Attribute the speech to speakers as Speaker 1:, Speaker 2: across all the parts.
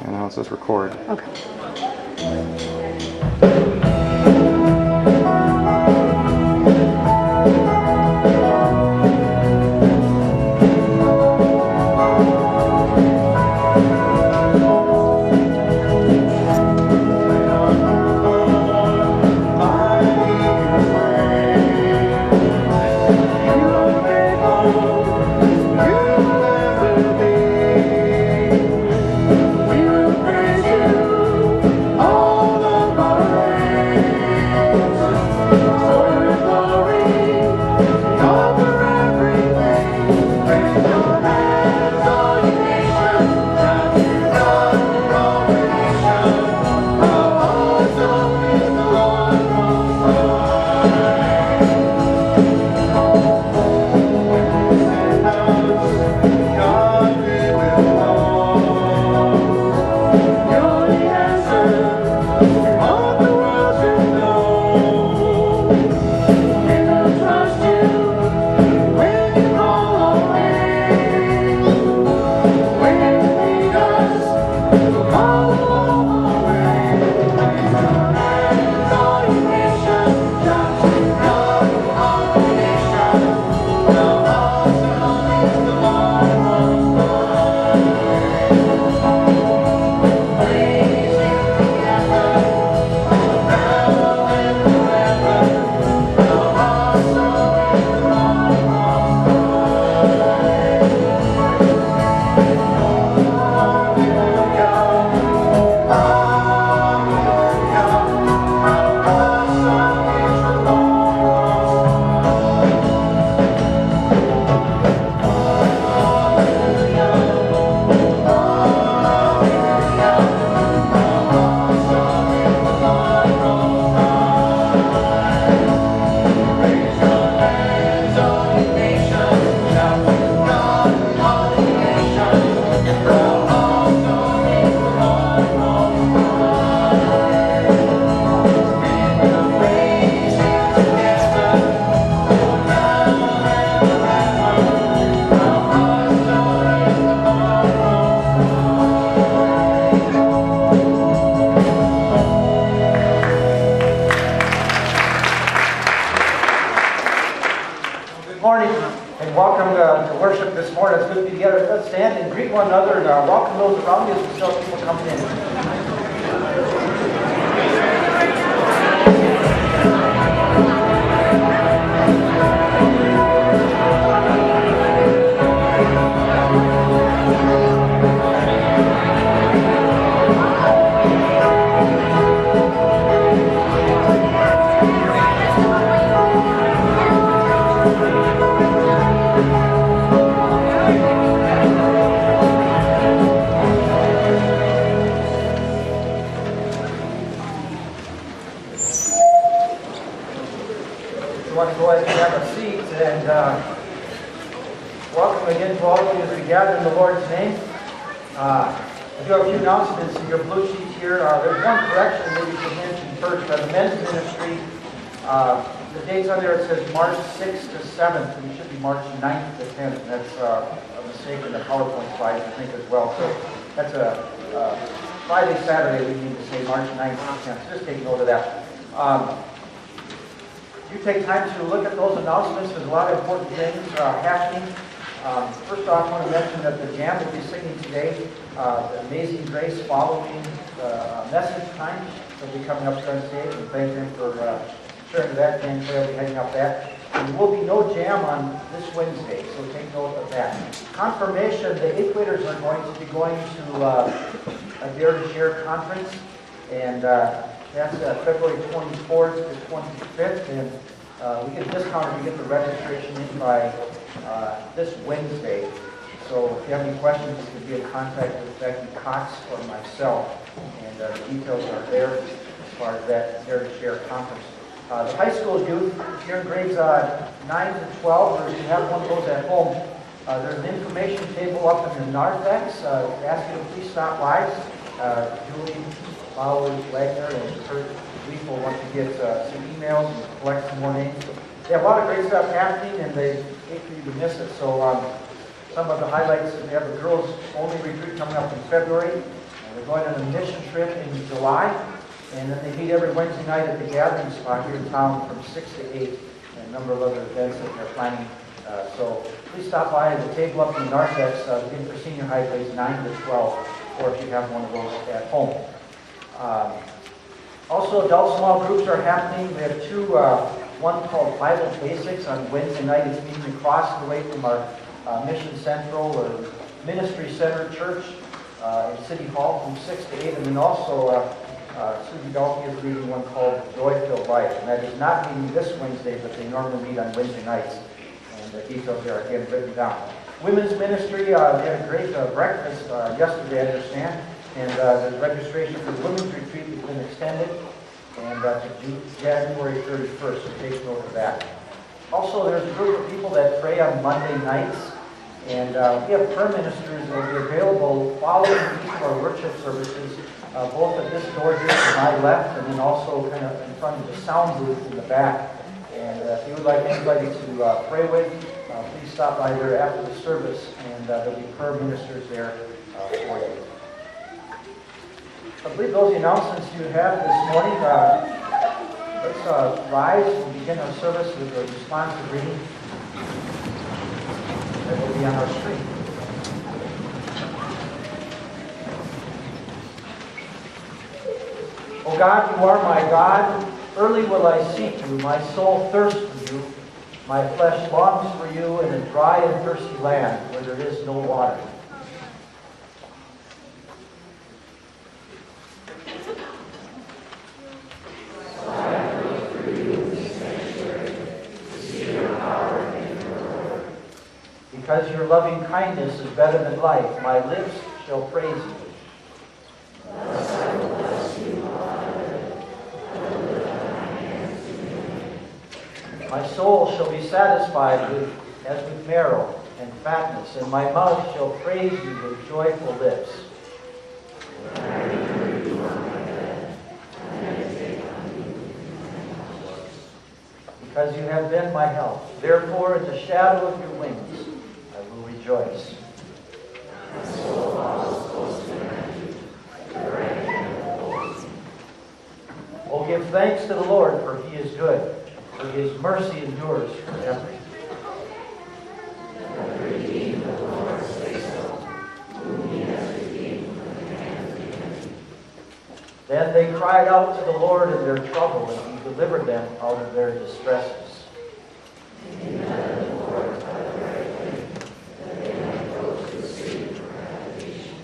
Speaker 1: And now it says record.
Speaker 2: Okay.
Speaker 3: You take time to look at those announcements. There's a lot of important things happening. First off, I want to mention that the jam will be singing today, the Amazing Grace, following message time. They'll be coming up here on stage, and thank them for sharing that. Dan Clay will be heading up that. And there will be no jam on this Wednesday, so take note of that. Confirmation, the 8th graders are going to be going to a Dare to Share conference, and that's February 24th to 25th, and we get a discount if you get the registration in by this Wednesday. So if you have any questions, you can be in contact with Becky Cox or myself, and the details are there as far as that Dare to Share conference. The high school youth, if you're in grades 9 to 12, or if you have one of those at home, there's an information table up in the narthex. Ask you to please stop by. Julie Bowers, Wagner, and Kurt Leaf will want to get some emails and collect some more names. They have a lot of great stuff happening, and they hate for you to miss it. So some of the highlights, we have a girls-only retreat coming up in February. They're going on a mission trip in July, and then they meet every Wednesday night at the gathering spot here in town from 6 to 8, and a number of other events that they're planning. So please stop by the table up in the narthex, beginning for senior high grades 9 to 12, or if you have one of those at home. Also, adult small groups are happening. We have two, one called Bible Basics on Wednesday night. It's meeting across the way from our Mission Central or Ministry Center Church in City Hall from 6 to 8. And then also, Susie Dalkey is leading one called Joy-Filled Life. And that is not meeting this Wednesday, but they normally meet on Wednesday nights. And the details are again written down. Women's Ministry, they had a great breakfast yesterday, I understand. And the registration for the women's retreat has been extended and to January 31st, so take note of that. Also, there's a group of people that pray on Monday nights, and we have prayer ministers that will be available following each of our worship services, both at this door here to my left, and then also kind of in front of the sound booth in the back. And if you would like anybody to pray with, please stop by there after the service, and there'll be prayer ministers there for you. I believe those are the announcements you have this morning. Let's rise and begin our service with a responsive reading that will be on our screen. O God, you are my God. Early will I seek you. My soul thirsts for you. My flesh longs for you in a dry and thirsty land where there is no water. Because your loving kindness is better than life, my lips shall praise you.
Speaker 1: Thus I will bless you, Father, and lift my hands to you.
Speaker 3: My soul shall be satisfied as with marrow and fatness, and my mouth shall praise you with joyful lips.
Speaker 1: When I remember you on my bed, I meditate on you.
Speaker 3: Because you have been my help. Therefore, in the shadow of your wings, I will rejoice.
Speaker 1: My soul follows close behind you. Your right hand upholds me.
Speaker 3: Oh, give thanks to the Lord, for he is good, for his mercy endures forever.
Speaker 1: Let the redeemed of the Lord say so, whom he has redeemed from the hand of the enemy.
Speaker 3: Then they cried out to the Lord in their trouble, and he delivered them out of their distresses.
Speaker 1: He led the Lord by the right way, that they might go to the street of habitation.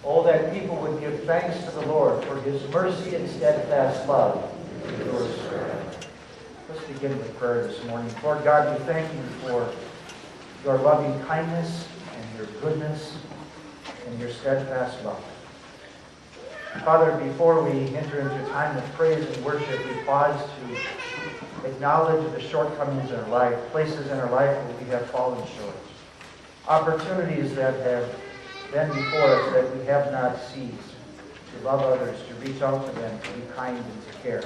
Speaker 3: Oh, that people would give thanks to the Lord, for his mercy and steadfast love endures forever. Let's begin with prayer this morning. Lord God, we thank you for your loving kindness and your goodness and your steadfast love. Father, before we enter into a time of praise and worship, we pause to acknowledge the shortcomings in our life, places in our life where we have fallen short, opportunities that have been before us that we have not seized, to love others, to reach out to them, to be kind and to care.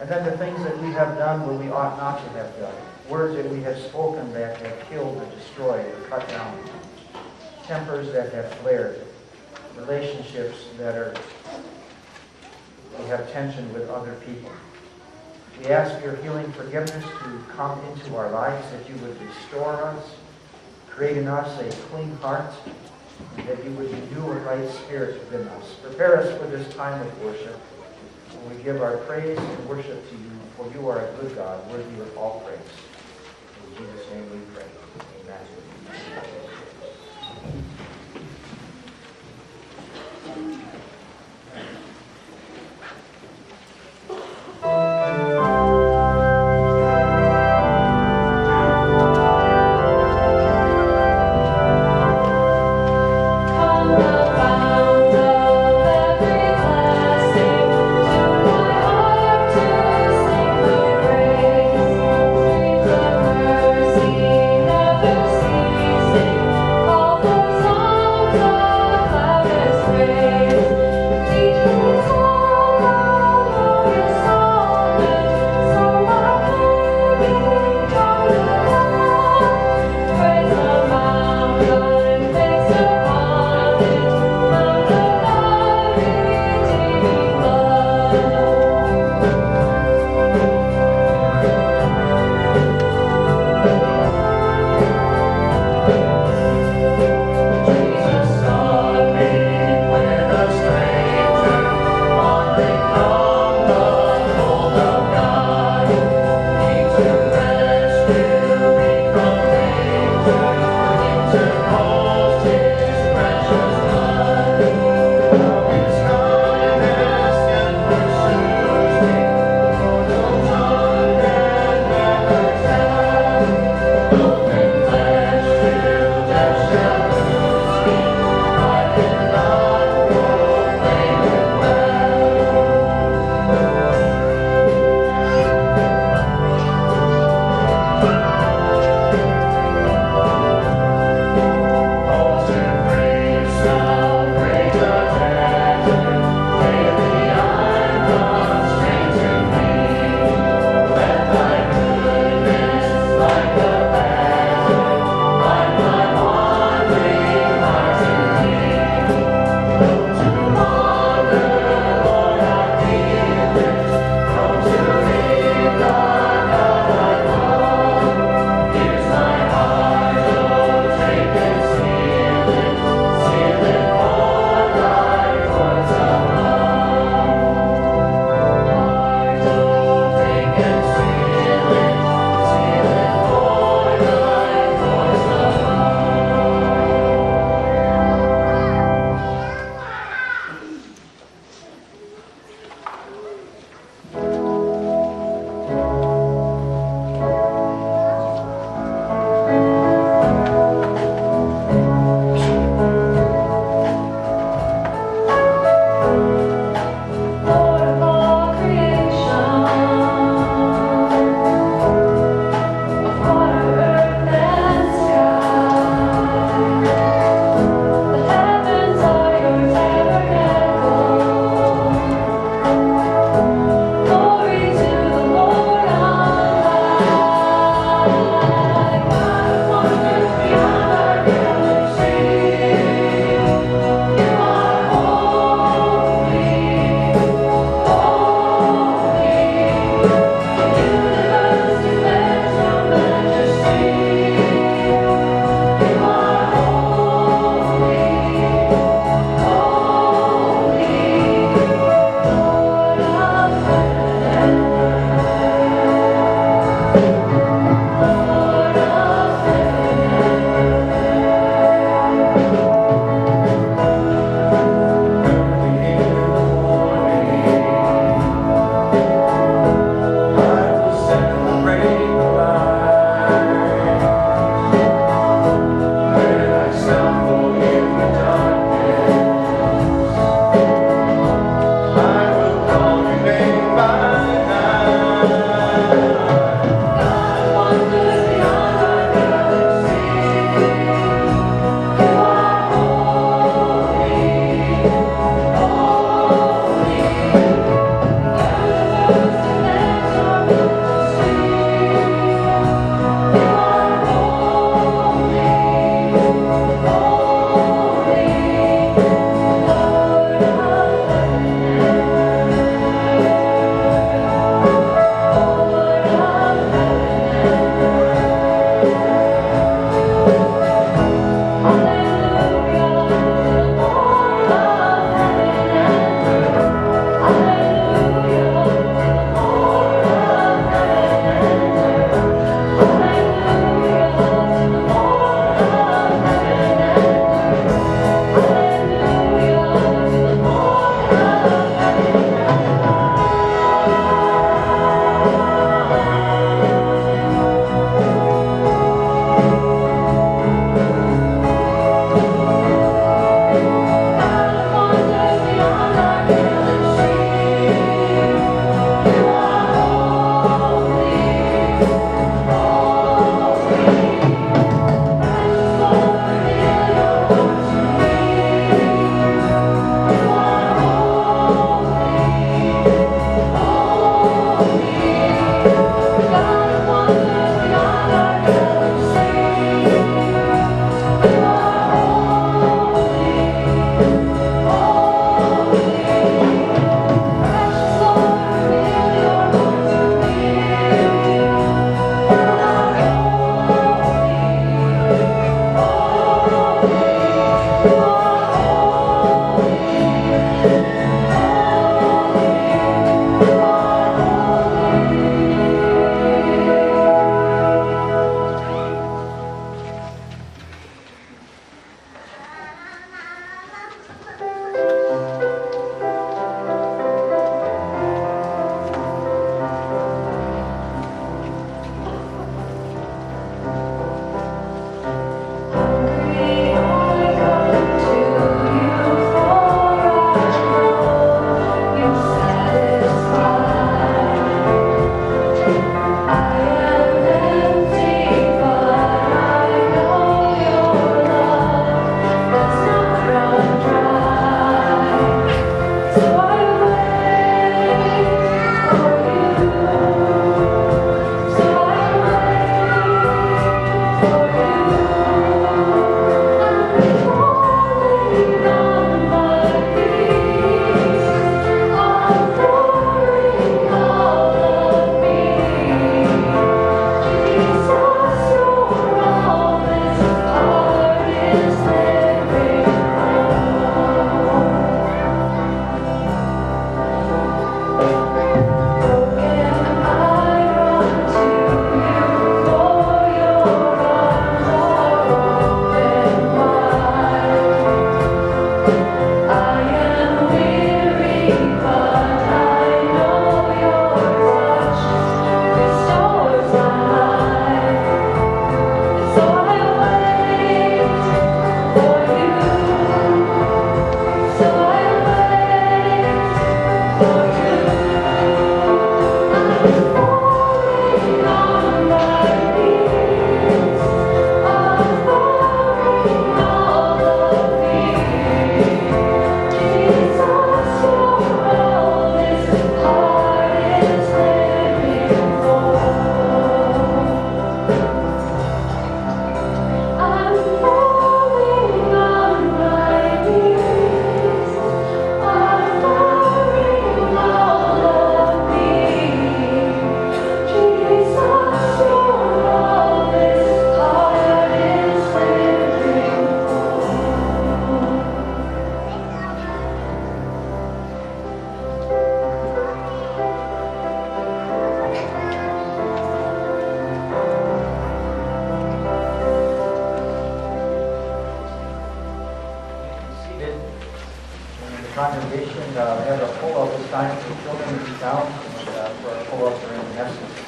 Speaker 3: And then the things that we have done where we ought not to have done, words that we have spoken that have killed or destroyed or cut down, tempers that have flared, relationships that we have tension with other people. We ask your healing forgiveness to come into our lives, that you would restore us, create in us a clean heart, and that you would renew a right spirit within us. Prepare us for this time of worship, when we give our praise and worship to you, for you are a good God, worthy of all praise. In Jesus' name we pray. Amen.
Speaker 1: To my heart to sing thy praise.
Speaker 3: congregation have a pull-up this time for children to be down and for a pull-up during the message.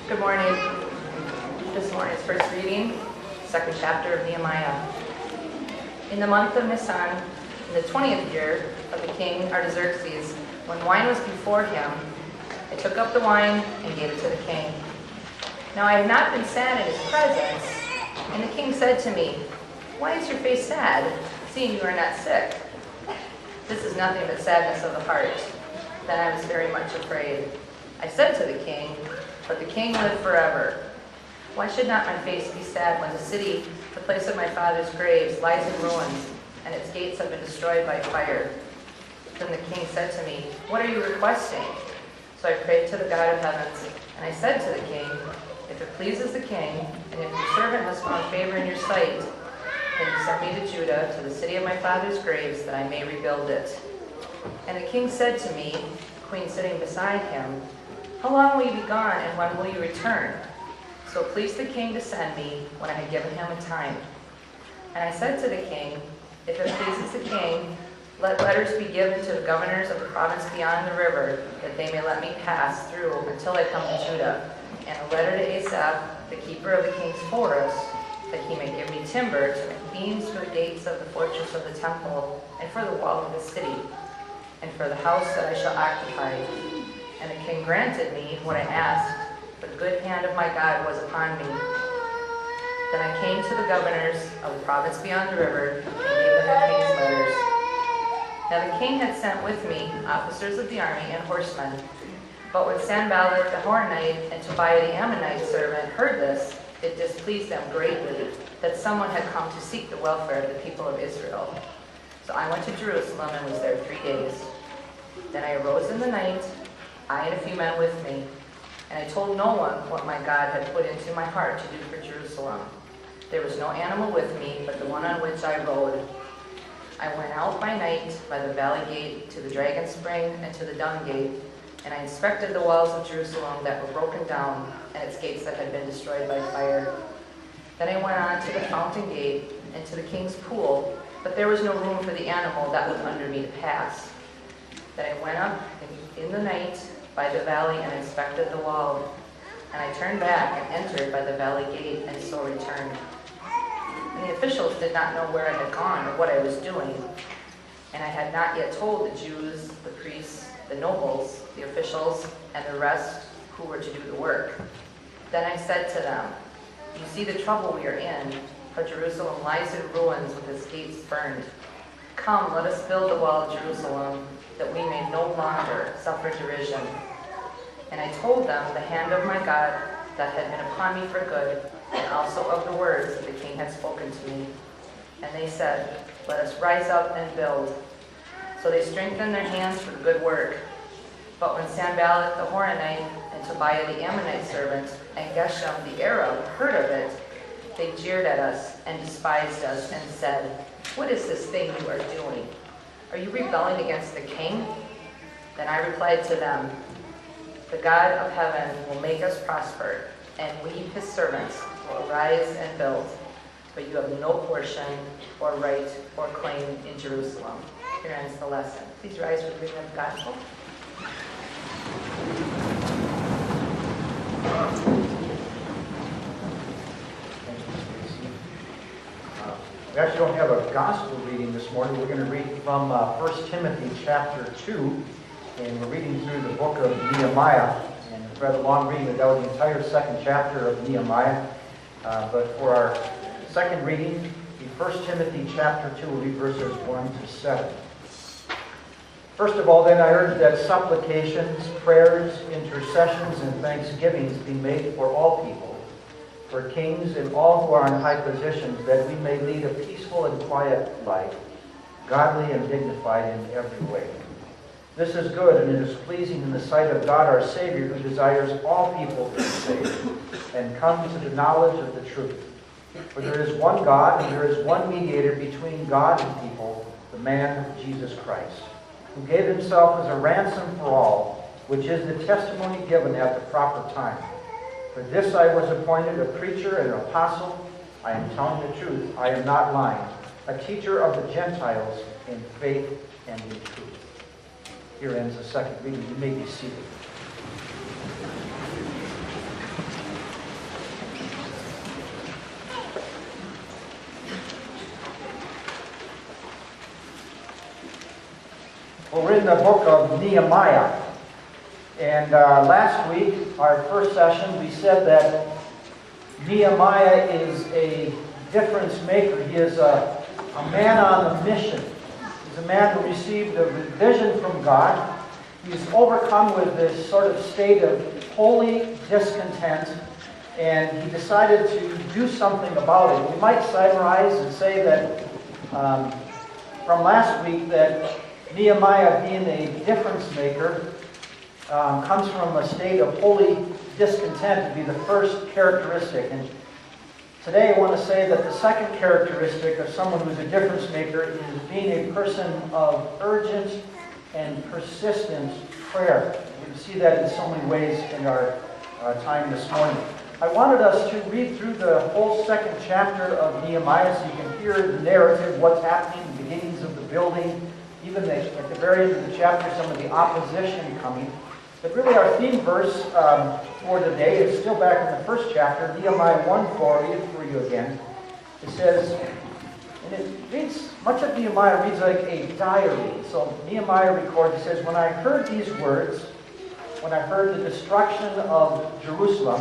Speaker 2: Good morning. This morning's first reading, second chapter of Nehemiah. In the month of Nisan, in the 20th year of the king Artaxerxes, when wine was before him, I took up the wine and gave it to the king. Now I had not been sad in his presence, and the king said to me, "Why is your face sad, seeing you are not sick?" This is nothing but sadness of the heart. Then I was very much afraid. I said to the king, "But the king lived forever. Why should not my face be sad when the city, the place of my father's graves, lies in ruins, and its gates have been destroyed by fire?" Then the king said to me, "What are you requesting?" So I prayed to the God of heavens, and I said to the king, "If it pleases the king, and if your servant has found favor in your sight, then you send me to Judah, to the city of my father's graves, that I may rebuild it." And the king said to me, the queen sitting beside him, "How long will you be gone, and when will you return?" So it pleased the king to send me when I had given him a time. And I said to the king, "If it pleases the king, let letters be given to the governors of the province beyond the river, that they may let me pass through until I come to Judah, and a letter to Asaph, the keeper of the king's forest, that he may give me timber to make beams for the gates of the fortress of the temple, and for the wall of the city, and for the house that I shall occupy." And the king granted me what I asked, for the good hand of my God was upon me. Then I came to the governors of the province beyond the river, and gave them the king's letters. Now the king had sent with me officers of the army and horsemen. But when Sanballat the Horonite and Tobiah the Ammonite servant heard this, it displeased them greatly that someone had come to seek the welfare of the people of Israel. So I went to Jerusalem and was there 3 days. Then I arose in the night, I and a few men with me, and I told no one what my God had put into my heart to do for Jerusalem. There was no animal with me but the one on which I rode. I went out by night by the valley gate to the dragon spring and to the dung gate, and I inspected the walls of Jerusalem that were broken down and its gates that had been destroyed by fire. Then I went on to the fountain gate and to the king's pool, but there was no room for the animal that was under me to pass. Then I went up in the night by the valley and inspected the wall. And I turned back and entered by the valley gate, and so returned. And the officials did not know where I had gone or what I was doing. And I had not yet told the Jews, the priests, the nobles, the officials, and the rest who were to do the work. Then I said to them, "You see the trouble we are in, for Jerusalem lies in ruins with its gates burned. Come, let us build the wall of Jerusalem, that we may no longer suffer derision." And I told them the hand of my God that had been upon me for good, and also of the words that the king had spoken to me. And they said, "Let us rise up and build." So they strengthened their hands for the good work. But when Sanballat the Horonite and Tobiah the Ammonite servant and Geshem the Arab heard of it, they jeered at us and despised us and said, "What is this thing you are doing? Are you rebelling against the king?" Then I replied to them, "The God of heaven will make us prosper, and we, his servants, will arise and build. But you have no portion or right or claim in Jerusalem." Here ends the lesson. Please rise for the reading of the gospel.
Speaker 3: We actually don't have a gospel reading this morning. We're going to read from 1 Timothy chapter 2, and we're reading through the book of Nehemiah. And it's rather long reading without the entire second chapter of Nehemiah. But for our second reading, 1 Timothy chapter 2 will be verses 1 to 7. First of all, then, I urge that supplications, prayers, intercessions, and thanksgivings be made for all people, for kings and all who are in high positions, that we may lead a peaceful and quiet life, godly and dignified in every way. This is good, and it is pleasing in the sight of God our Savior, who desires all people to be saved and come to the knowledge of the truth. For there is one God, and there is one mediator between God and people, the man Jesus Christ, who gave himself as a ransom for all, which is the testimony given at the proper time. For this I was appointed a preacher and an apostle. I am telling the truth, I am not lying, a teacher of the Gentiles in faith and in truth. Here ends the second reading. You may be seated. Well, we're in the book of Nehemiah. And last week, our first session, we said that Nehemiah is a difference maker. He is a man on a mission. He's a man who received a vision from God. He's overcome with this sort of state of holy discontent, and he decided to do something about it. We might summarize and say that from last week that Nehemiah, being a difference maker, comes from a state of holy discontent to be the first characteristic. And today I want to say that the second characteristic of someone who's a difference maker is being a person of urgent and persistent prayer. You can see that in so many ways in our time this morning. I wanted us to read through the whole second chapter of Nehemiah so you can hear the narrative, what's happening, the beginnings of the building, even at the very end of the chapter, some of the opposition coming. But really our theme verse for today is still back in the first chapter, Nehemiah 1:4. I'll read it for you again. It says, and it reads, much of Nehemiah reads like a diary. So Nehemiah records, it says, when I heard these words, when I heard the destruction of Jerusalem,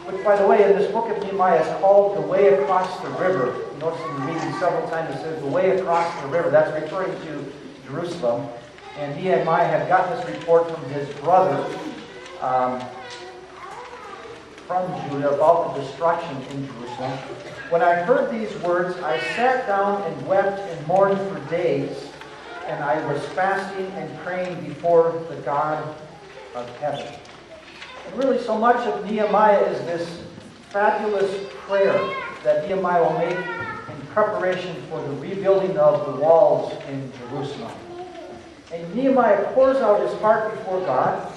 Speaker 3: which, by the way, in this book of Nehemiah is called the way across the river. You notice in the reading several times it says the way across the river. That's referring to Jerusalem. And Nehemiah had got this report from his brother from Judah about the destruction in Jerusalem. When I heard these words, I sat down and wept and mourned for days, and I was fasting and praying before the God of heaven. And really so much of Nehemiah is this fabulous prayer that Nehemiah will make in preparation for the rebuilding of the walls in Jerusalem. And Nehemiah pours out his heart before God,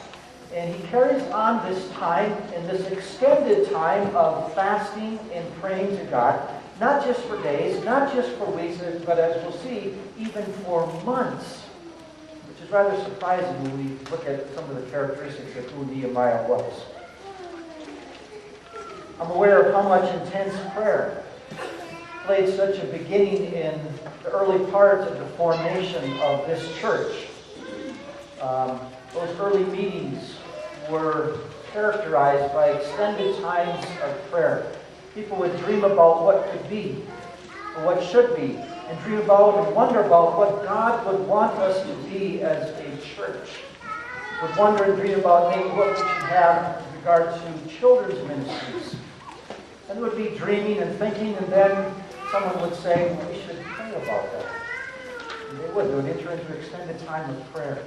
Speaker 3: and he carries on this time, in this extended time of fasting and praying to God, not just for days, not just for weeks, but as we'll see, even for months, which is rather surprising when we look at some of the characteristics of who Nehemiah was. I'm aware of how much intense prayer played such a beginning in the early part of the formation of this church. Those early meetings were characterized by extended times of prayer. People would dream about what could be, or what should be, and dream about and wonder about what God would want us to be as a church. Would wonder and dream about maybe what we should have with regard to children's ministries. And would be dreaming and thinking, and then someone would say, well, we should pray about that. And they would enter into extended time of prayer,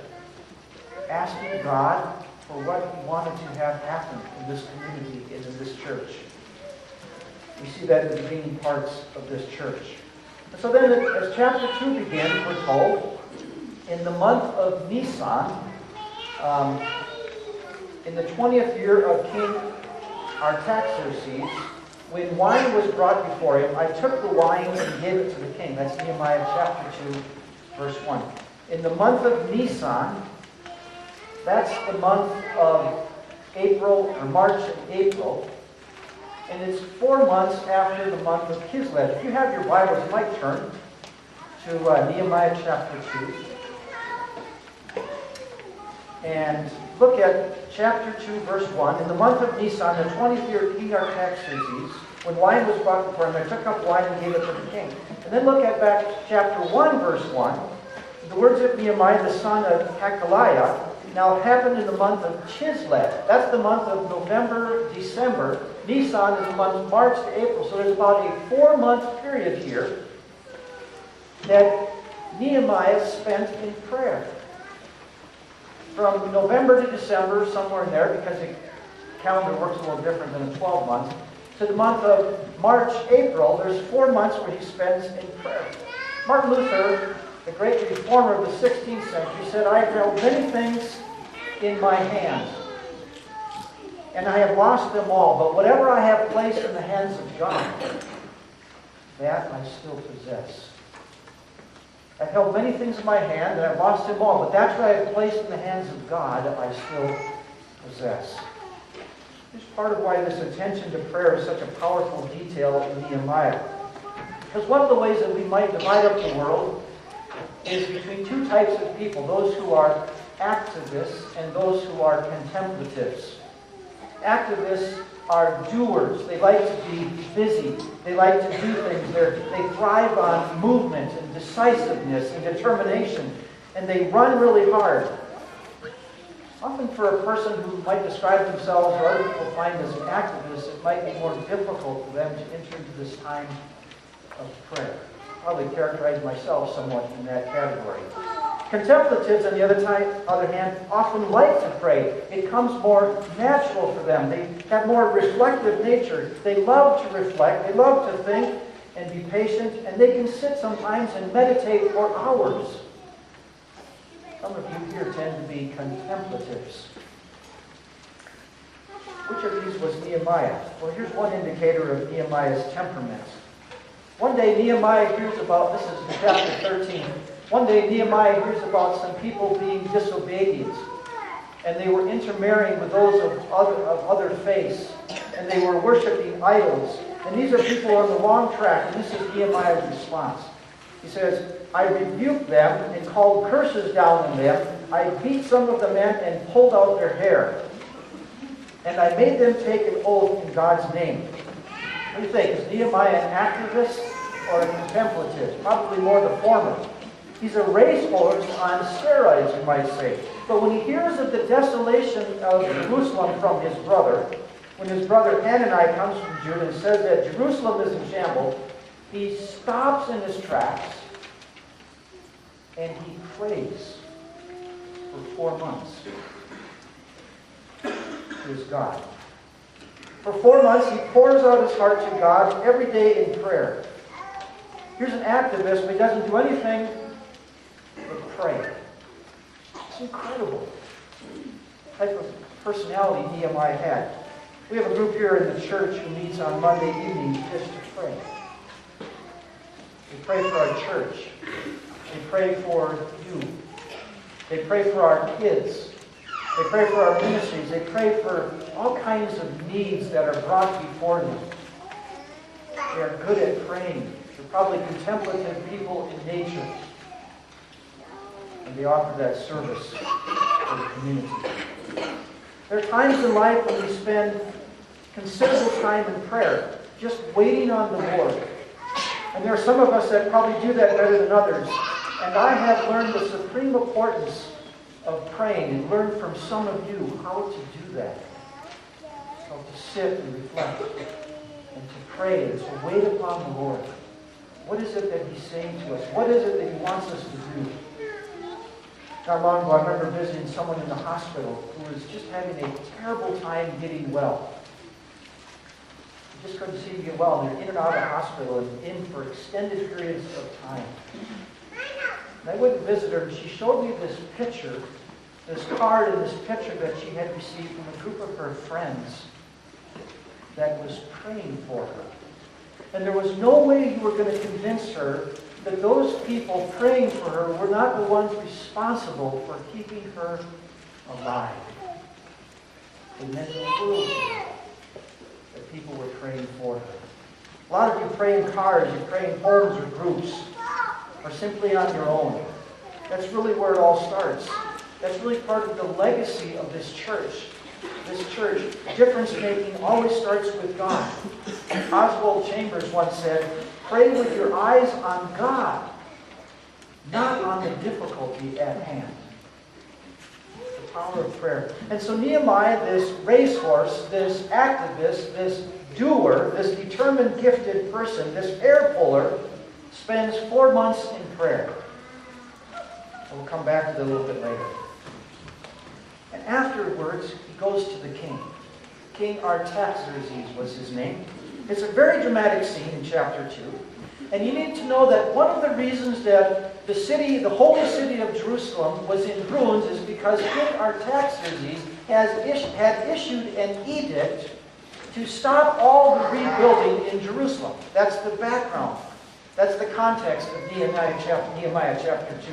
Speaker 3: asking God for what He wanted to have happen in this community and in this church. We see that in the beginning parts of this church. And so then, as chapter 2 begins, we're told, in the month of Nisan, in the 20th year of King Artaxerxes, when wine was brought before him, I took the wine and gave it to the king. That's Nehemiah chapter 2, verse 1. In the month of Nisan, that's the month of April, or March and April, and it's 4 months after the month of Kislev. If you have your Bibles, you might turn to Nehemiah chapter 2. And look at chapter 2, verse 1. In the month of Nisan, the 20th year of King Artaxerxes, when wine was brought before him, I took up wine and gave it to the king. And then look at back chapter 1, verse 1. The words of Nehemiah, the son of Hakaliah, now it happened in the month of Chislev. That's the month of November, December. Nisan is the month of March to April. So there's about a 4-month period here that Nehemiah spent in prayer. from November to December, somewhere in there, because the calendar works a little different than a 12 month, to the month of March, April, there's 4 months where he spends in prayer. Martin Luther, the great reformer of the 16th century, said, I have held many things in my hands, and I have lost them all, but whatever I have placed in the hands of God, that I still possess. I've held many things in my hand, and I've lost them all, but that's what I have placed in the hands of God, I still possess. Here's part of why this attention to prayer is such a powerful detail in Nehemiah. Because one of the ways that we might divide up the world is between two types of people, those who are activists and those who are contemplatives. Activists are doers. They like to be busy. They like to do things. They thrive on movement and decisiveness and determination, and they run really hard. Often for a person who might describe themselves or other people find as an activist, it might be more difficult for them to enter into this time of prayer. I probably characterize myself somewhat in that category. Contemplatives, on the other hand, often like to pray. It comes more natural for them. They have more reflective nature. They love to reflect. They love to think and be patient. And they can sit sometimes and meditate for hours. Some of you here tend to be contemplatives. Which of these was Nehemiah? Well, here's one indicator of Nehemiah's temperament. One day Nehemiah hears about, this is in chapter 13, one day Nehemiah hears about some people being disobedient. And they were intermarrying with those of other faiths. And they were worshiping idols. And these are people on the wrong track. And this is Nehemiah's response. He says, I rebuked them and called curses down on them. I beat some of the men and pulled out their hair. And I made them take an oath in God's name. What do you think? Is Nehemiah an activist or a contemplative? Probably more the former. He's a racehorse on steroids, you might say. But when he hears of the desolation of Jerusalem from his brother, when his brother Hanani comes from Judah and says that Jerusalem is in shambles, he stops in his tracks and he prays for 4 months to his God. For 4 months, he pours out his heart to God every day in prayer. Here's an activist, but he doesn't do anything but pray. It's incredible the type of personality Nehemiah had. We have a group here in the church who meets on Monday evenings just to pray. They pray for our church. They pray for you. They pray for our kids. They pray for our ministries. They pray for all kinds of needs that are brought before them. They are good at praying. They're probably contemplative people in nature. And they offer that service for the community. There are times in life when we spend considerable time in prayer, just waiting on the Lord. And there are some of us that probably do that better than others. And I have learned the supreme importance of praying and learned from some of you how to do that. How to sit and reflect and to pray and to wait upon the Lord. What is it that He's saying to us? What is it that He wants us to do? Not long ago, I remember visiting someone in the hospital who was just having a terrible time getting well. They just couldn't seem to get well. And they're in and out of the hospital and in for extended periods of time. And I went to visit her, and she showed me this picture, this card and this picture that she had received from a group of her friends that was praying for her. And there was no way you were going to convince her that those people praying for her were not the ones responsible for keeping her alive. It meant the world to her that people were praying for her. A lot of you pray in cars, you pray in homes or groups, or simply on your own. That's really where it all starts. That's really part of the legacy of this church. This church, difference-making always starts with God. Oswald Chambers once said, pray with your eyes on God, not on the difficulty at hand. The power of prayer. And so Nehemiah, this racehorse, this activist, this doer, this determined, gifted person, this air puller, spends 4 months in prayer. And we'll come back to that a little bit later. afterwards, he goes to the king. King Artaxerxes was his name. It's a very dramatic scene in chapter 2. And you need to know that one of the reasons that the holy city of Jerusalem was in ruins is because King Artaxerxes had issued an edict to stop all the rebuilding in Jerusalem. That's the background. That's the context of Nehemiah chapter 2.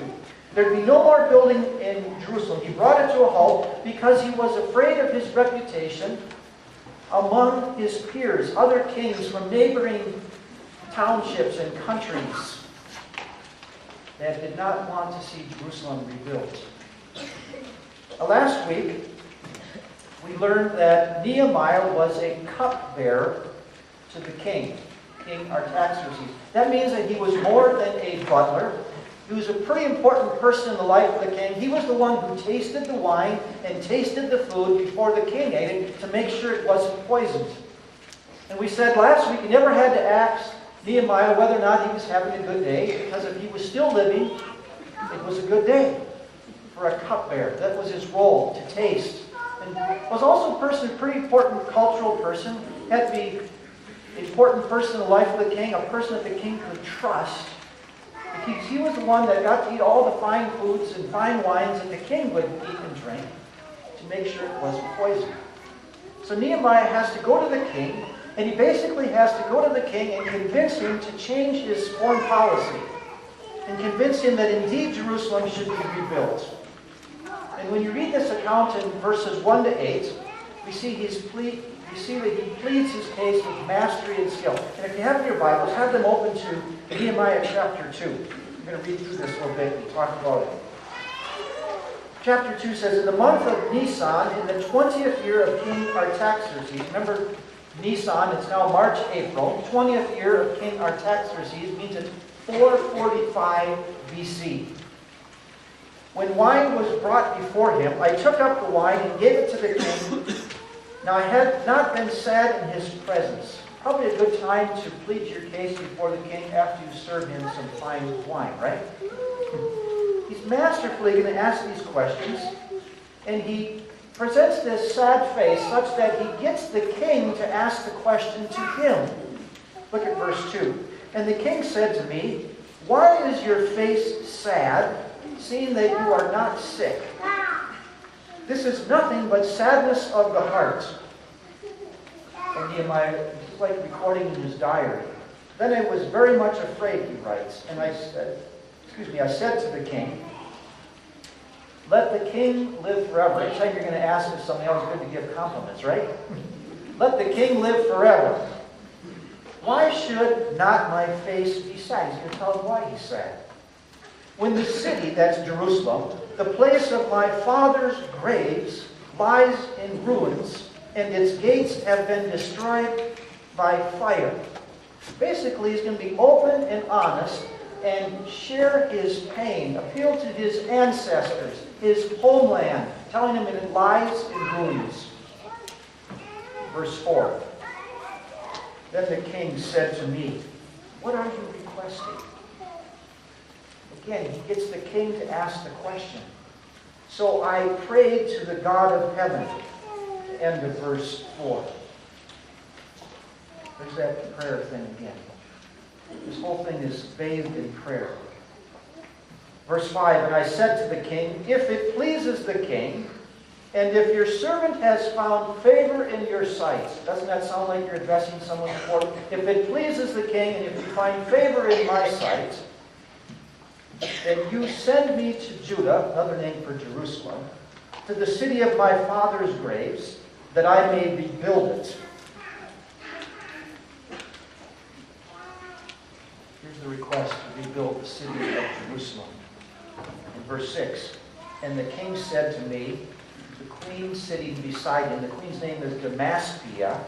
Speaker 3: There'd be no more building in Jerusalem. He brought it to a halt because he was afraid of his reputation among his peers, other kings from neighboring townships and countries that did not want to see Jerusalem rebuilt. Last week, we learned that Nehemiah was a cupbearer to the king, King Artaxerxes. That means that he was more than a butler. He was a pretty important person in the life of the king. He was the one who tasted the wine and tasted the food before the king ate it to make sure it wasn't poisoned. And we said last week, he never had to ask Nehemiah whether or not he was having a good day, because if he was still living, it was a good day for a cupbearer. That was his role, to taste. And was also a pretty important cultural person. Had to be an important person in the life of the king, a person that the king could trust. Because he was the one that got to eat all the fine foods and fine wines that the king would eat and drink to make sure it wasn't poisoned. So Nehemiah has to go to the king, and he basically has to go to the king and convince him to change his foreign policy and convince him that indeed Jerusalem should be rebuilt. And when you read this account in verses 1 to 8, we see that he pleads his case with mastery and skill. And if you have your Bibles, have them open to Nehemiah chapter 2. I'm going to read through this a little bit and talk about it. Chapter 2 says, in the month of Nisan, in the 20th year of King Artaxerxes, remember Nisan, it's now March, April, 20th year of King Artaxerxes means it's 445 BC. When wine was brought before him, I took up the wine and gave it to the king. Now I had not been sad in his presence. Probably a good time to plead your case before the king after you serve him some fine wine, right? He's masterfully going to ask these questions, and he presents this sad face such that he gets the king to ask the question to him. Look at verse 2. And the king said to me, why is your face sad, seeing that you are not sick? This is nothing but sadness of the heart. And Nehemiah, it's like recording in his diary. Then I was very much afraid, he writes, and I said to the king, let the king live forever. Anytime you're going to ask if something else, it's good to give compliments, right? Let the king live forever. Why should not my face be sad? He's going to tell him why he's sad. When the city, that's Jerusalem, the place of my father's graves, lies in ruins, and its gates have been destroyed by fire. Basically, he's going to be open and honest and share his pain, appeal to his ancestors, his homeland, telling him it lies in ruins. Verse 4. Then the king said to me, what are you requesting? Again, he gets the king to ask the question. So I prayed to the God of heaven. End of verse 4. There's that prayer thing again. This whole thing is bathed in prayer. Verse 5, and I said to the king, if it pleases the king, and if your servant has found favor in your sight, doesn't that sound like you're addressing someone important? If it pleases the king, and if you find favor in my sight, then you send me to Judah, another name for Jerusalem, to the city of my father's graves, that I may rebuild it. Here's the request to rebuild the city of Jerusalem. In verse 6, and the king said to me, the queen sitting beside him, the queen's name is Damaspia.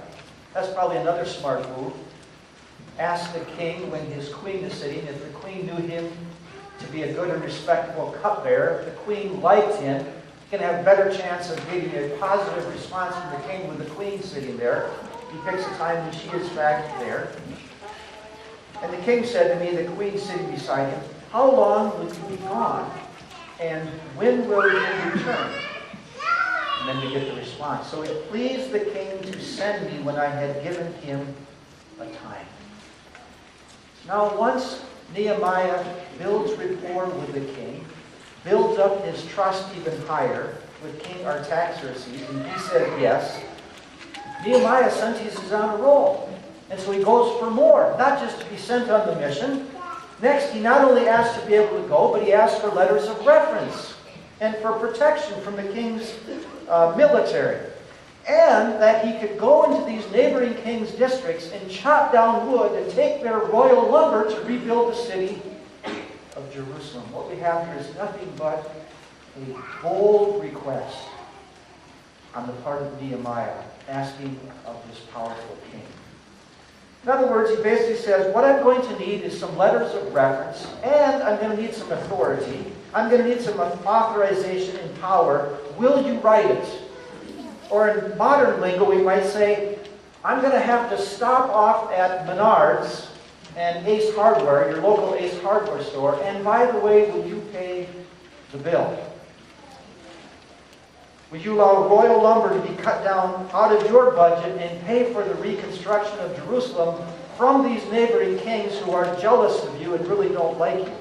Speaker 3: That's probably another smart move. Ask the king when his queen is sitting, if the queen knew him to be a good and respectable cupbearer, if the queen liked him, he can have a better chance of getting a positive response from the king with the queen sitting there. He picks a time when she is in fact there. And the king said to me, the queen sitting beside him, how long will you be gone? And when will you return? And And then we get the response. So it pleased the king to send me when I had given him a time. Now once Nehemiah builds rapport with the king, builds up his trust even higher with King Artaxerxes, and he said yes, Nehemiah senses he's on a roll. And so he goes for more, not just to be sent on the mission. Next, he not only asks to be able to go, but he asks for letters of reference and for protection from the king's military. And that he could go into these neighboring kings' districts and chop down wood and take their royal lumber to rebuild the city of Jerusalem. What we have here is nothing but a bold request on the part of Nehemiah, asking of this powerful king. In other words, he basically says, what I'm going to need is some letters of reference, and I'm going to need some authority. I'm going to need some authorization and power. Will you write it? Or in modern lingo, we might say, I'm going to have to stop off at Menards and Ace Hardware, your local Ace Hardware store, and by the way, will you pay the bill? Would you allow royal lumber to be cut down out of your budget and pay for the reconstruction of Jerusalem from these neighboring kings who are jealous of you and really don't like you?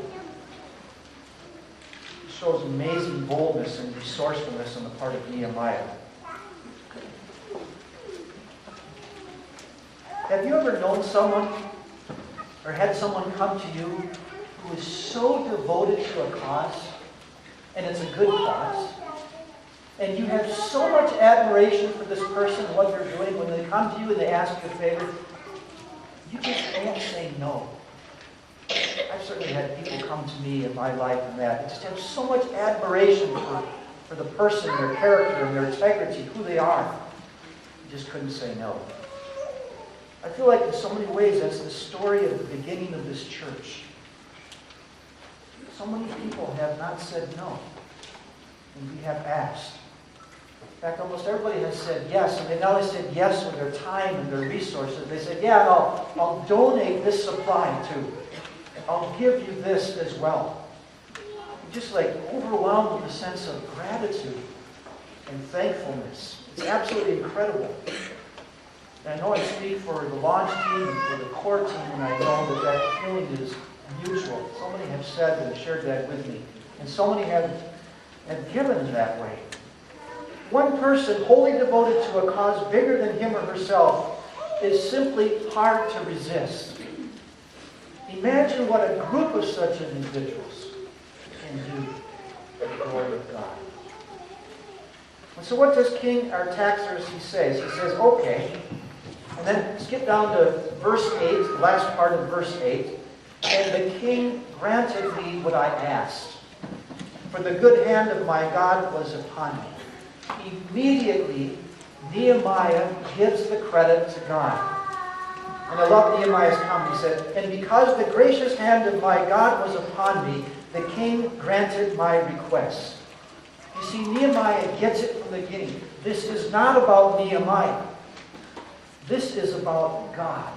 Speaker 3: It shows amazing boldness and resourcefulness on the part of Nehemiah. Have you ever known someone or had someone come to you who is so devoted to a cause, and it's a good cause, and you have so much admiration for this person and what they're doing, when they come to you and they ask you a favor, you just can't say no? I've certainly had people come to me in my life and that. I just have so much admiration for the person, their character, and their integrity, who they are. You just couldn't say no. I feel like in so many ways that's the story of the beginning of this church. So many people have not said no, and we have asked. In fact, almost everybody has said yes, and they not only said yes with their time and their resources, they said, yeah, and I'll donate this supply too. I'll give you this as well. You're just like overwhelmed with a sense of gratitude and thankfulness. It's absolutely incredible. And I know I speak for the launch team and for the core team, and I know that feeling is mutual. So many have said and shared that with me. And so many have given that way. One person wholly devoted to a cause bigger than him or herself is simply hard to resist. Imagine what a group of such individuals can do for the glory of God. And so what does King Artaxerxes say? He says, okay. And then skip down to verse 8, the last part of verse 8. And the king granted me what I asked, for the good hand of my God was upon me. Immediately, Nehemiah gives the credit to God. And I love Nehemiah's comment. He said, and because the gracious hand of my God was upon me, the king granted my request. You see, Nehemiah gets it from the beginning. This is not about Nehemiah. This is about God.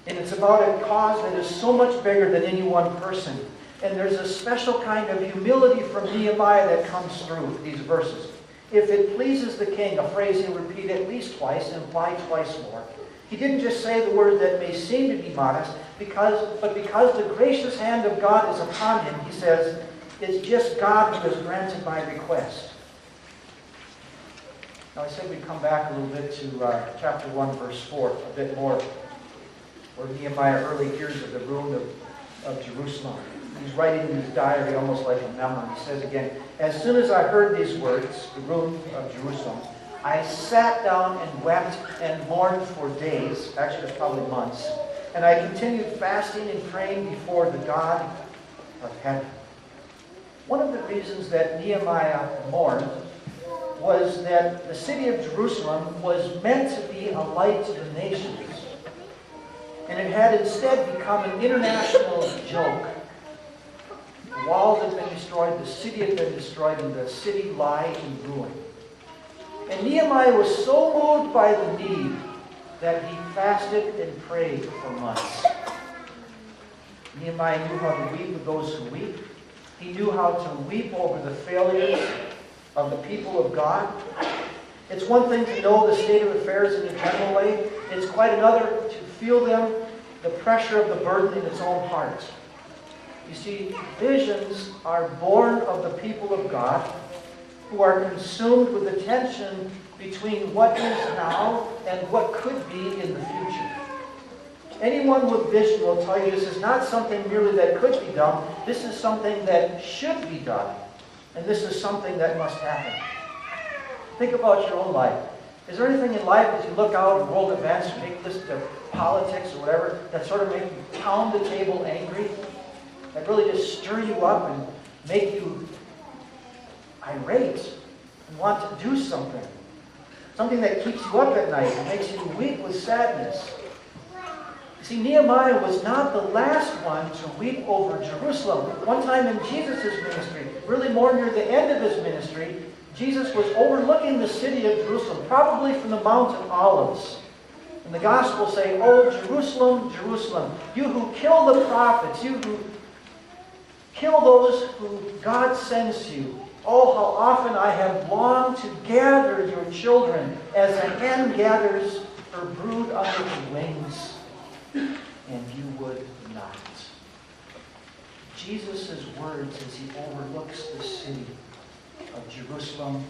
Speaker 3: And it's about a cause that is so much bigger than any one person. And there's a special kind of humility from Nehemiah that comes through these verses. If it pleases the king, a phrase he'll repeat at least twice and imply twice more. He didn't just say the word that may seem to be modest, but because the gracious hand of God is upon him, he says, it's just God who has granted my request. Now I said we'd come back a little bit to chapter 1, verse 4, a bit more, where Nehemiah early hears of the ruin of Jerusalem. He's writing in his diary almost like a memoir. He says again, as soon as I heard these words, the ruin of Jerusalem, I sat down and wept and mourned for days, actually probably months, and I continued fasting and praying before the God of heaven. One of the reasons that Nehemiah mourned was that the city of Jerusalem was meant to be a light to the nations. And it had instead become an international joke. The walls had been destroyed, the city had been destroyed, and the city lay in ruin. And Nehemiah was so moved by the need that he fasted and prayed for months. Nehemiah knew how to weep with those who weep. He knew how to weep over the failures of the people of God. It's one thing to know the state of affairs in a general way. It's quite another to feel the pressure of the burden in its own heart. You see, visions are born of the people of God who are consumed with the tension between what is now and what could be in the future. Anyone with vision will tell you this is not something merely that could be done. This is something that should be done. And this is something that must happen. Think about your own life. Is there anything in life as you look out at world events, or make list of politics or whatever, that sort of make you pound the table angry? That really just stir you up and make you irate and want to do something? Something that keeps you up at night and makes you weep with sadness. See, Nehemiah was not the last one to weep over Jerusalem. One time in Jesus' ministry, really more near the end of his ministry, Jesus was overlooking the city of Jerusalem, probably from the Mount of Olives. And the Gospels say, "Oh, Jerusalem, Jerusalem, you who kill the prophets, you who kill those who God sends you. Oh, how often I have longed to gather your children as a hen gathers her brood under her wings. And you would not." Jesus' words as he overlooks the city of Jerusalem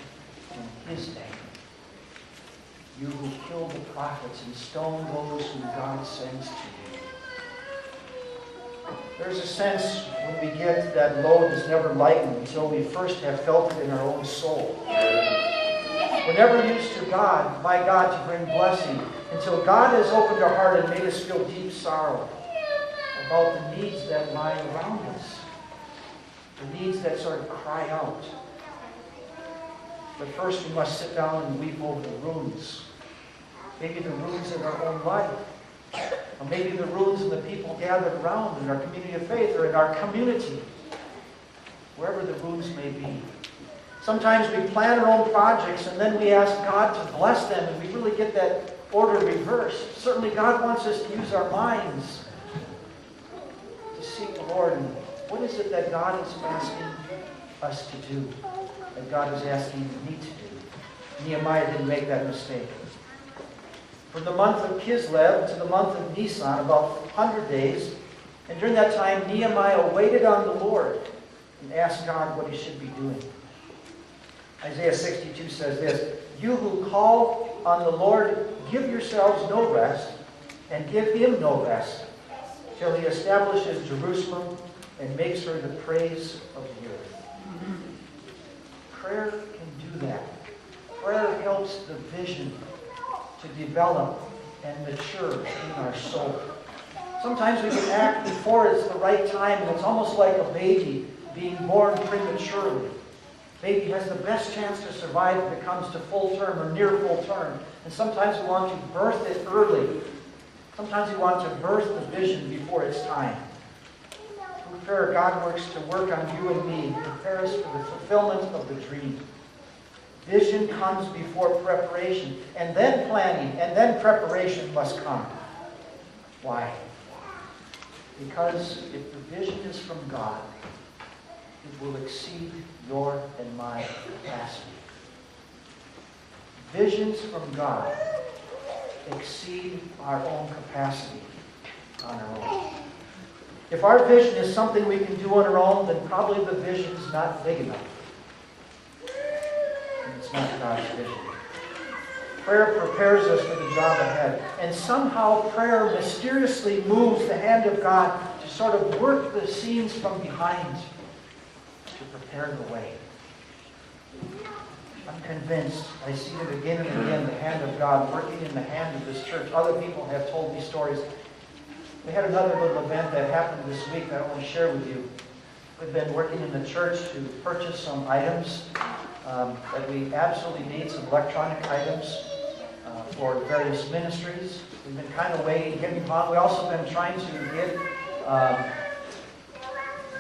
Speaker 3: in his day. You who kill the prophets and stone those whom God sends to you. There's a sense when we get that load is never lightened until we first have felt it in our own soul. We're never used to God, by God, to bring blessing until God has opened our heart and made us feel deep sorrow about the needs that lie around us. The needs that sort of cry out. But first we must sit down and weep over the ruins. Maybe the ruins in our own life. Or maybe the ruins in the people gathered around in our community of faith or in our community. Wherever the ruins may be. Sometimes we plan our own projects and then we ask God to bless them and we really get that order reversed. Certainly God wants us to use our minds to seek the Lord. And what is it that God is asking us to do? That God is asking me to do? Nehemiah didn't make that mistake. From the month of Kislev to the month of Nisan, about 100 days, and during that time Nehemiah waited on the Lord and asked God what he should be doing. Isaiah 62 says this, "You who call on the Lord, give yourselves no rest, and give him no rest, till he establishes Jerusalem and makes her the praise of the earth." Prayer can do that. Prayer helps the vision to develop and mature in our soul. Sometimes we can act before it's the right time, and it's almost like a baby being born prematurely. Baby has the best chance to survive if it comes to full term or near full term. And sometimes we want to birth it early. Sometimes we want to birth the vision before it's time. Through prayer, God works to work on you and me, prepare us for the fulfillment of the dream. Vision comes before preparation, and then planning, and then preparation must come. Why? Because if the vision is from God, it will exceed your and my capacity. Visions from God exceed our own capacity on our own. If our vision is something we can do on our own, then probably the vision is not big enough. And it's not God's vision. Prayer prepares us for the job ahead. And somehow prayer mysteriously moves the hand of God to sort of work the scenes from behind to prepare the way. I'm convinced, I see it again and again, the hand of God working in the hand of this church. Other people have told me stories. We had another little event that happened this week that I want to share with you. We've been working in the church to purchase some items that we absolutely need, some electronic items for various ministries. We've been kind of waiting, getting on. We've also been trying to get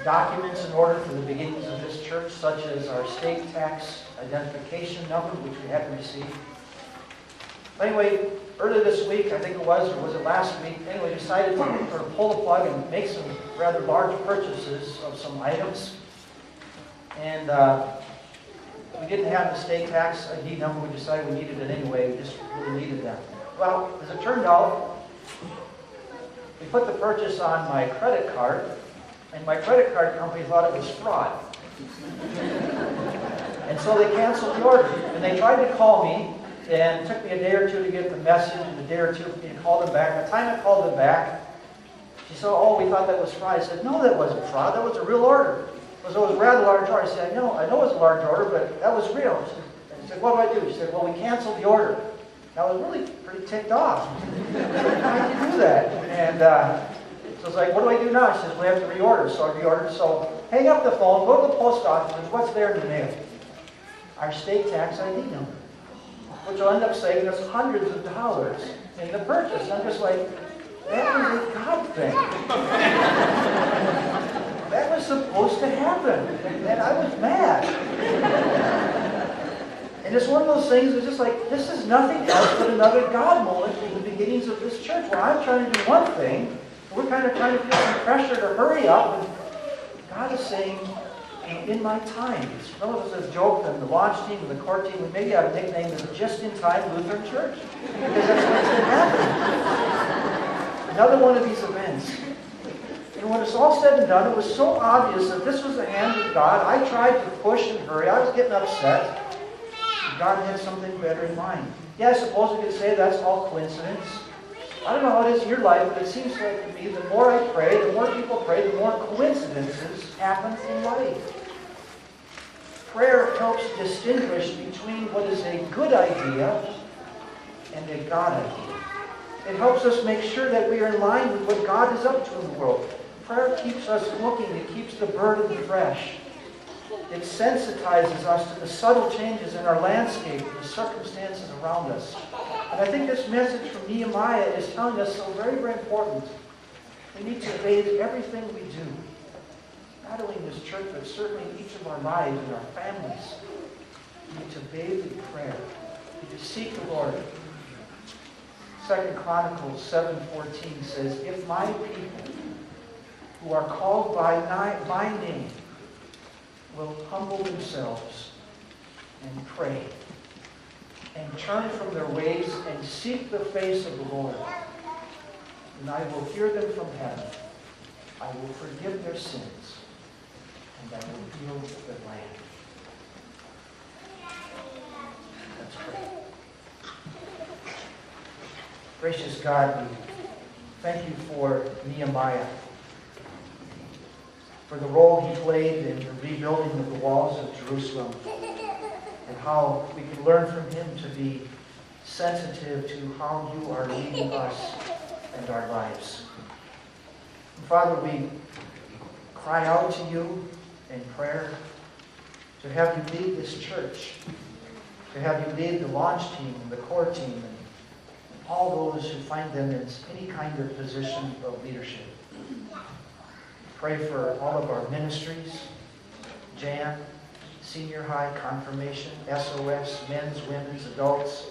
Speaker 3: documents in order for the beginnings of this church, such as our state tax identification number, which we haven't received. Anyway, earlier this week, I think it was, or was it last week, anyway, decided to sort of pull the plug and make some rather large purchases of some items. And We didn't have the state tax ID number. We decided we needed it anyway. We just really needed them. Well, as it turned out, we put the purchase on my credit card, and my credit card company thought it was fraud. And so they canceled the order. And they tried to call me, and it took me a day or two to get the message, and a day or two for me to call them back. By the time I called them back, she said, oh, we thought that was fraud. I said, no, that wasn't fraud. That was a real order. It was a rather large order. I said, I know it was a large order, but that was real. She said, what do I do? She said, well, we canceled the order. I was really pretty ticked off. Why did you do that? And so I was like, what do I do now? She says, we have to reorder. So I reordered. So hang up the phone, go to the post office, and what's there in the mail? Our state tax ID number, which will end up saving us hundreds of dollars in the purchase. I'm just like, that was a God thing. That was supposed to happen. And I was mad. And it's one of those things that's just like, this is nothing else but another God moment in the beginnings of this church where I'm trying to do one thing, and we're kind of trying to feel some pressure to hurry up, and God is saying, in my time. Some of us have joked that the launch team and the core team, we maybe have a nickname as just-in-time Lutheran Church. Because that's what's been happening. Another one of these events. And when it's all said and done, it was so obvious that this was the hand of God. I tried to push and hurry. I was getting upset. God had something better in mind. Yeah, I suppose we could say that's all coincidence. I don't know how it is in your life, but it seems like to me, the more I pray, the more people pray, the more coincidences happen in life. Prayer helps distinguish between what is a good idea and a God idea. It helps us make sure that we are in line with what God is up to in the world. Prayer keeps us looking. It keeps the burden fresh. It sensitizes us to the subtle changes in our landscape, the circumstances around us. And I think this message from Nehemiah is telling us so very, very important. We need to bathe everything we do. Not only in this church, but certainly in each of our lives and our families. We need to bathe in prayer. We need to seek the Lord. 2 Chronicles 7:14 says, if my people who are called by my name will humble themselves and pray and turn from their ways and seek the face of the Lord, then I will hear them from heaven. I will forgive their sins, and I will heal their land. Let's pray. Gracious God, we thank you for Nehemiah, for the role he played in the rebuilding of the walls of Jerusalem, and how we can learn from him to be sensitive to how you are leading us and our lives. And Father, we cry out to you in prayer to have you lead this church, to have you lead the launch team, the core team, and all those who find them in any kind of position of leadership. Pray for all of our ministries, JAM, senior high, confirmation, SOS, men's, women's, adults,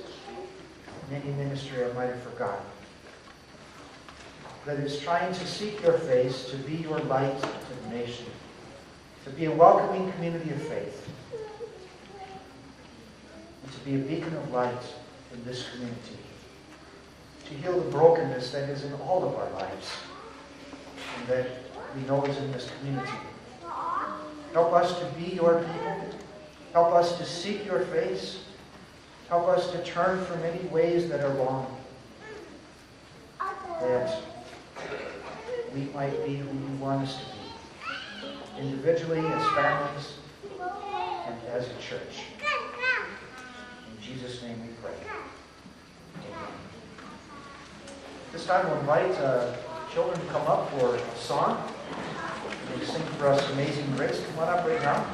Speaker 3: and any ministry I might have forgotten. That is trying to seek your face, to be your light to the nation, to be a welcoming community of faith, and to be a beacon of light in this community, to heal the brokenness that is in all of our lives, and that we know is in this community. Help us to be your people. Help us to seek your face. Help us to turn from any ways that are wrong, that we might be who you want us to be, individually, as families, and as a church. In Jesus' name we pray. Amen. This time we'll invite children to come up for a song. They sing for us Amazing Grace. Come on up right now.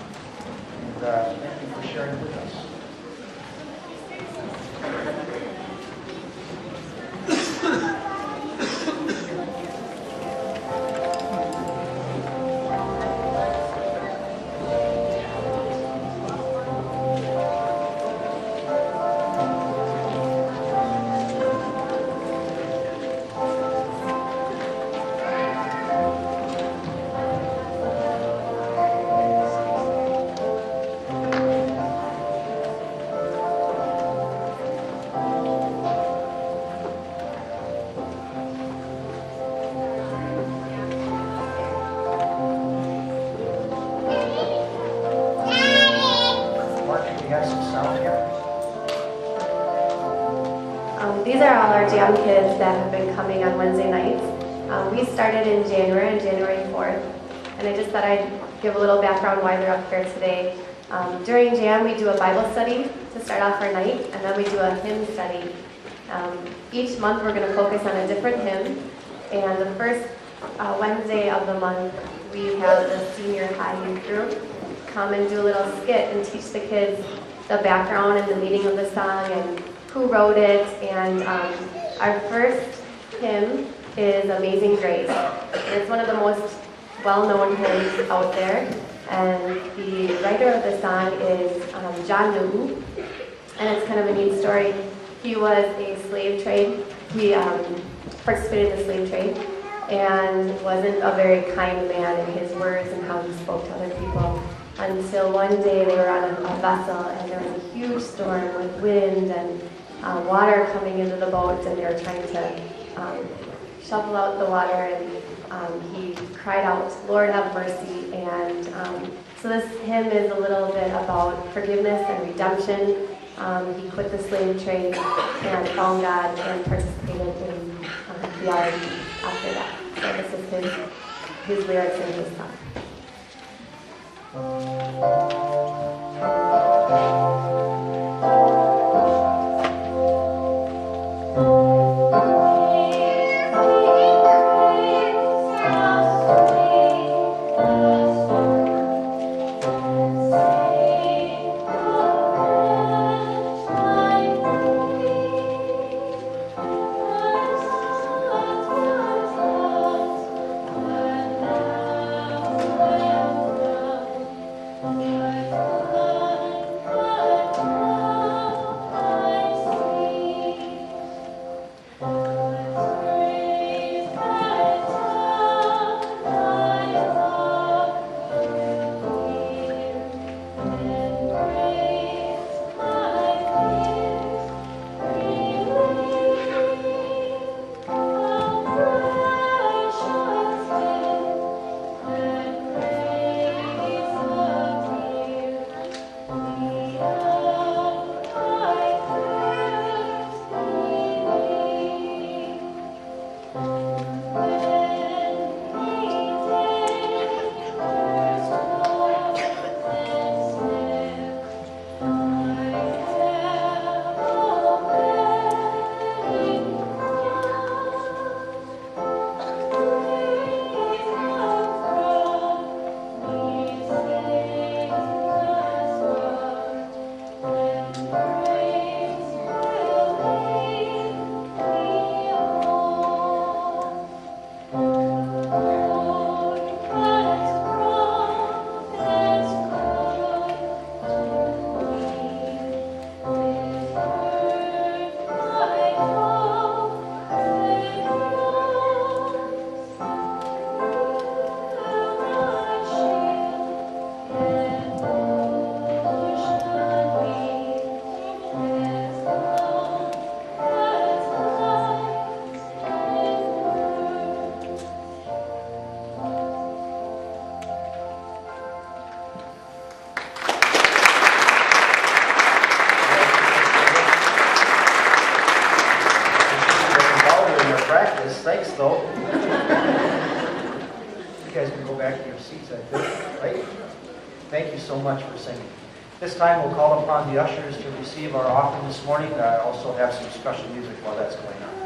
Speaker 3: And thank you for sharing with us.
Speaker 4: These are all our jam kids that have been coming on Wednesday nights. We started in January, on January 4th, and I just thought I'd give a little background why they're up here today. During jam, we do a Bible study to start off our night, and then we do a hymn study. Each month, we're going to focus on a different hymn, and the first Wednesday of the month, we have the senior high youth group come and do a little skit and teach the kids the background and the meaning of the song and who wrote it. And our first hymn is Amazing Grace. And it's one of the most well-known hymns out there. And the writer of the song is John Newton. And it's kind of a neat story. He was a slave trade. He participated in the slave trade and wasn't a very kind man in his words and how he spoke to other people. Until one day they were on a vessel and there was a huge storm with wind and water coming into the boat, and they were trying to shovel out the water, and he cried out, "Lord, have mercy." And so this hymn is a little bit about forgiveness and redemption. He quit the slave trade and found God and participated in theology after that. So this is his lyrics in his song.
Speaker 3: Thanks, though. You guys can go back to your seats, I think, right? Thank you so much for singing. This time we'll call upon the ushers to receive our offering this morning. I also have some special music while that's going on.